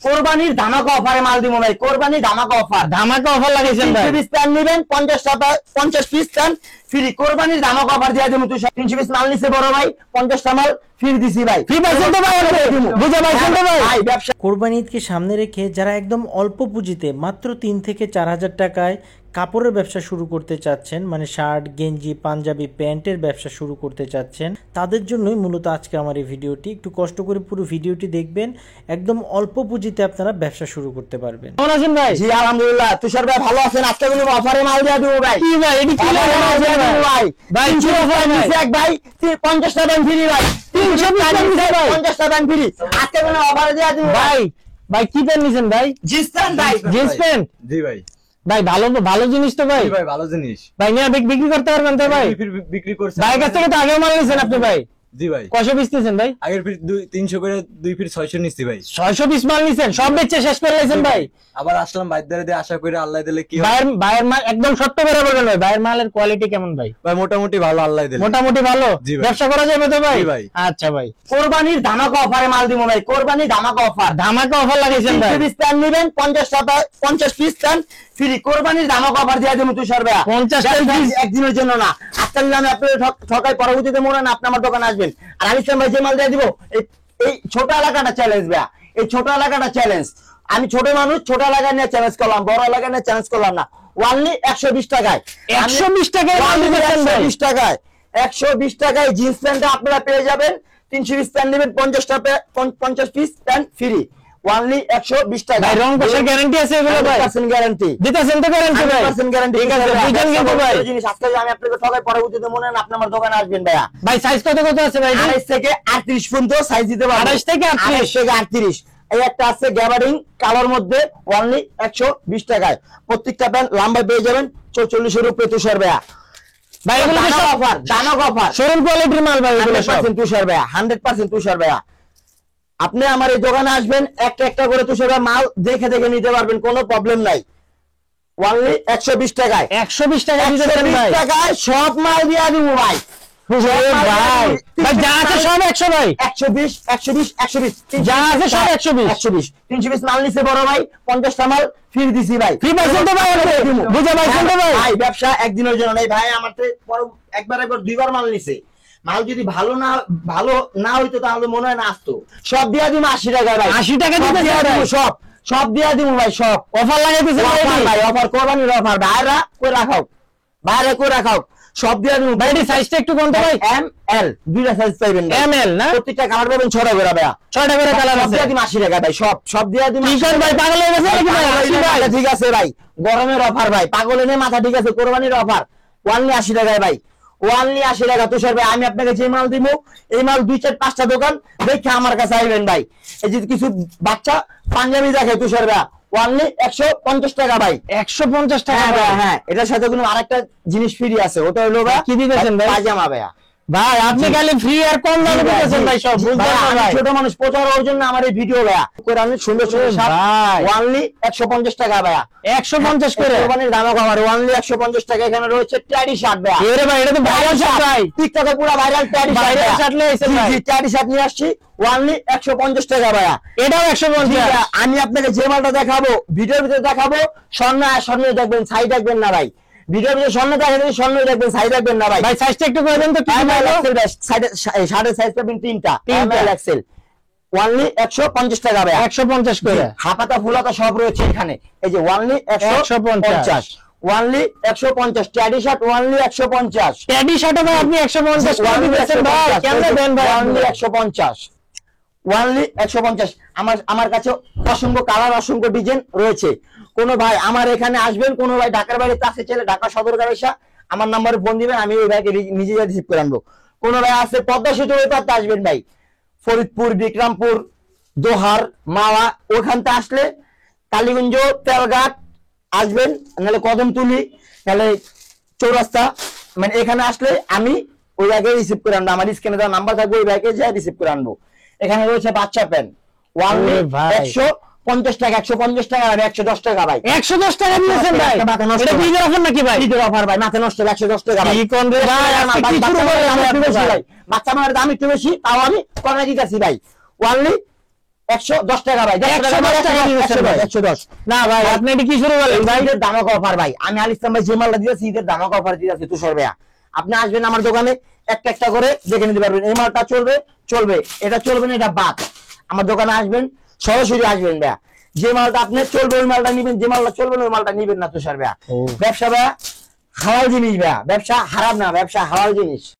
কোরবানির ধামাকা অফারে মাল দিব ভাই, কোরবানির ধামাকা অফার লাগাইছেন ভাই। 300 পিস প্যান নেবেন 50 টাকা 50 পিস প্যান ফ্রি, কোরবানির ধামাকা অফার দিয়ে দেব। তুই 300 পিস মাল নিছে বড় ভাই 50 টা মাল ফ্রি দিছি ভাই। ফ্রি পাইছেন তো ভাই, বুঝা পাইছেন তো ভাই। ব্যবসা কোরবানি ঈদকে সামনে রেখে যারা একদম অল্প পুঁজিতে মাত্র 3 থেকে 4,000 টাকায় কাপড়ের ব্যবসা শুরু করতে চাচ্ছেন, মানে শার্ট, গেঞ্জি, পাঞ্জাবি, প্যান্টের ব্যবসা শুরু করতে চাচ্ছেন, তাদের জন্যই মূলত আজকে আমার এই ভিডিওটি। একটু কষ্ট করে পুরো ভিডিওটি দেখবেন, একদম অল্প পুঁজিতে আপনারা ব্যবসা শুরু করতে পারবেন। কেমন আছেন ভাই? জি আলহামদুলিল্লাহ। তুষার ভাই ভালো আছেন? আজকে কোনো অফারে মাল দিয়ে দেব ভাই। কি ভাই এটি কি মাল দিয়ে দেব ভাই? ভাই কি অফার দিছে এক ভাই 50 টাকা ফ্রি ভাই, 300 টাকা দিছে ভাই 50 টাকা ফ্রি। আজকে কোনো অফারে দিয়ে দেব ভাই। ভাই কি প্যান্ট নিছেন ভাই? জিন্স প্যান্ট ভাই। জিন্স প্যান্ট জি ভাই। ভাই ভালো জিনিস তো ভাই। ভাই ভালো জিনিস ভাই নিয়ে বিক্রি করতে পারবেন তো ভাই? বিক্রি করছে ভাই কাছ থেকে তো আগেও মাল নিছেন আপনি ভাই। জি ভাই। কয়শো পিস নিছেন ভাই? আগের ফির 300 করে 2 ফির 600 নিছি ভাই। 600 পিস মাল নিছেন, সব বেচে শেষ করে লাইছেন ভাই। আবার আসলাম বাইরে দিয়ে, আশা করি আল্লাহ দিলে কি ভাইয়ের মাল একদম সত্য করে বলবেন ভাই। ভাইয়ের মালের কোয়ালিটি কেমন ভাই? ভাই মোটামুটি ভালো, আল্লাহ দিলে মোটামুটি ভালো। ব্যবসা করা যাবে তো ভাই? জি ভাই। আচ্ছা ভাই, কোরবানির ধামাকা অফারে মাল দিব ভাই, কোরবানির ধামাকা অফার লাগাইছেন ভাই। 300 পিস প্যান নেবেন 50 টাকা 50 পিস প্যান ফ্রি, কোরবানির ধামাকা অফার দিয়ে দেব। তুষার ভাই 50 পিস একদিনের জন্য না, আজকে আমি আপনাদের ঠকাই, পরবর্তীতে মনে না আপনি আমার দোকানে আসবেন। আর আমি ভাই যে মাল দিয়ে দিব, এই ছোট এলাকাটা চ্যালেঞ্জ ভাই, এই ছোট এলাকাটা চ্যালেঞ্জ। আমি ছোট মানুষ, ছোট এলাকা নিয়ে চ্যালেঞ্জ করলাম, বড় এলাকা নিয়ে চ্যালেঞ্জ করলাম না। ওনলি 120 টাকায়, 120 টাকায় 120 টাকায় 120 টাকায় জিন্স প্যান্টটা আপনারা পেয়ে যাবেন। 300 পিস প্যান্ট নেবেন 50 পিস প্যান্ট ফ্রি, ওনলি 120 টাকা। ভাই রং কষের গ্যারান্টি আছে এগুলো ভাই? 100% গ্যারান্টি দিতেছেন তো? গ্যারান্টি ভাই 100% গ্যারান্টি। ঠিক আছে বুঝেন কিন্তু ভাই জিনিস আজকে আমি আপনাদের ঠকাই, পরবর্তীতে মনে না আপনি আমার দোকানে আসবেন ভাইয়া। ভাই সাইজ কত আছে ভাই? 28 থেকে 38 পর্যন্ত সাইজ দিতে পারবেন। 28 থেকে 38 এই একটা আছে গ্যাবারিং কালার মধ্যে, অনলি 120 টাকায়। প্রত্যেকটা প্যান্ট লম্বা পেয়ে যাবেন 44 এর উপরে। তুষার ভাইয়া ভাই এগুলো অফার, দানক অফার, শোরুম কোয়ালিটির মাল ভাই এগুলো সব। 100% তুষার ভাইয়া, 100% তুষার ভাইয়া। আপনি আমার এই দোকানে আসবেন, একটা একটা করে তুষার ভাই মাল দেখে দেখে নিতে পারবেন, কোনো প্রবলেম নাই। অনলি 120 টাকায়, 120 টাকা দিতে পারেন ভাই। 120 টাকায় সব মাল দিয়ে দিব ভাই। ভাই যা আছে সব 100 ভাই, 120 যা আছে সব 120 300 পিস মাল নিছে বড় ভাই 50 টা মাল ফ্রি দিছি ভাই। ফ্রি পাইছেন তো ভাই? বুঝা পাইছেন তো ভাই? ভাই ব্যবসা একদিনের জন্য নাই ভাই, আমার তো একবার দুইবার মাল নিছে। মাল যদি ভালো না হইতো তাহলে মনে হয় না আসতো। সব দিয়া দিম 80 টাকা ভাই, 80 টাকা দিতে সব দিয়া দিম ভাই। সব অফার লাগাইতেছে ভাই, অফার কোরবানির অফার। ভাইরা কই রাখাও সব দিয়া দিম ভাই। এই সাইজটা একটু কোনটা ভাই? এম এল দুইটা সাইজ পাইবেন। এম এল না, প্রত্যেকটা কালার পাবেন 6টা করে ভাই, 6টা করে কালার আছে। দিয়া দিম 80 টাকা ভাই, সব দিয়া দিম। কি করেন ভাই, পাগল হয়ে গেছে নাকি ভাই? 80 টাকা ঠিক আছে ভাই, গরমের অফার ভাই, পাগল এনে মাথা ঠিক আছে। কোরবানির অফার ওনলি 80 টাকায় ভাই, ওনলি 80 টাকা। তুষার ভাই আমি আপনাকে যে মাল দিব, এই মাল 2-4-5টা দোকান দেখে আমার কাছে আইবেন ভাই। এই যে কিছু বাচ্চা পাঞ্জাবি দেখে তুষার ভাই, ওনলি 150 টাকা ভাই, 150 টাকা ভাই। হ্যাঁ এটার সাথে কোনো আরেকটা জিনিস ফ্রি আছে, ওটা হলো ভাই কি দিতেছেন ভাই? পায়জামা ভাইয়া। ভাই আপনি খালি ফ্রি আর কম দামে দিতেছেন ভাই সব, বুঝছেন না ভাই? ছোট মানুষ প্রচার হওয়ার জন্য আমার এই ভিডিও ভাইয়া কোরআনের সুন্দর ভাই, ওনলি 150 টাকা ভাইয়া, 150 করে কোরবানির দাম কমার। ওনলি 150 টাকা। এখানে রয়েছে ট্যাডি শার্ট ভাইয়া। এরে ভাই এটা তো ভাইরাল শার্ট ভাই, টিকটকে পুরো ভাইরাল ট্যাডি শার্ট নিয়ে এসেছেন ভাই। জি ট্যাডি শার্ট নিয়ে আসছি, ওনলি 150 টাকা ভাইয়া। এটাও 150। আমি আপনাকে যে মালটা দেখাবো ভিডিওর ভিতরে দেখাবো, স্বর্ণ দেখবেন, সাইড দেখবেন না ভাই। ভিডিওর ভিতরে স্বর্ণ দেখাবেন, স্বর্ণ দেখবেন, সাইড দেখবেন না ভাই। ভাই সাইজটা একটু করে দেন তো। শার্টের সাইজ পাবেন 3টা এক্সেল, ওনলি 150 টাকা ভাই, 150 করে। হাফাতা ফুলাতা সব রয়েছে এখানে। এই যে only 150, only 150। Teddy shirt only 150। Teddy shirt ভাই আপনি 150 করে দিতেছেন ভাই, কেমনে দেন ভাই? Only 150, only 150। আমার কাছে অসংখ্য কালার, অসংখ্য ডিজাইন রয়েছে। কোন ভাই আমার এখানে আসবেন, কোন ভাই ঢাকার বাইরে কাছে চলে ঢাকা সদর গাড়িসা আমার নাম্বারে ফোন দিবেন, আমি ওই ভাইকে নিজে রিসিভ করে আনবো। কোন ভাই আছে পদ্মা সেতু ওই পাশে আসবেন ভাই, ফরিদপুর, বিক্রমপুর, দোহার, মাওয়া, ওখানতে আসলে কালীগঞ্জ, তেলঘাট আসবেন, নাহলে কদমতলি, নাহলে চৌরাস্তা, মানে এখানে আসলে আমি ওই ভাইকে রিসিভ করে আনবো। আমার স্ক্রিনে দেওয়া নাম্বার থাকবে, ওই ভাইকে যাই রিসিভ করে আনবো। এখানে রয়েছে বাচ্চা প্যান্ট, ওনলি 150 টাকা, 150 টাকা, 110 টাকা ভাই, 110 টাকা নিয়েছেন ভাই। এটা কি অফার নাকি ভাই? ঈদের অফার ভাই, মাথা নষ্ট, 110 টাকা ভাই। কি কোন রে ভাই, আজকে কি শুরু করে? আমার একটু বেশি ভাই, বাচ্চা মানের দাম একটু বেশি, তাও আমি কমে দিতেছি ভাই। ওনলি 110 টাকা ভাই, 110 টাকা দিয়েছেন ভাই। 110। না ভাই আপনি এটা কি শুরু করলেন ভাই? ঈদের ধামাকা অফার ভাই, আমি আল ইসলাম ভাই যে মালটা দিয়েছি ঈদের ধামাকা অফার দিয়েছি তুষার ভাইয়া। আপনি আসবেন আমার দোকানে, একটা একটা করে দেখে নিতে পারবেন। এই মালটা চলবে, এটা চলবে না, এটা বাদ। আমার দোকানে আসবেন, সরাসরি আসবেন ভাইয়া। যে মালটা আপনি চলবে ওই মালটা নিবেন, যে মালটা চলবে না ওই মালটা নিবেন না তুষার ভাইয়া। ব্যবসা ভাইয়া হালাল জিনিস ভাইয়া, ব্যবসা হারাম না, ব্যবসা হালাল জিনিস।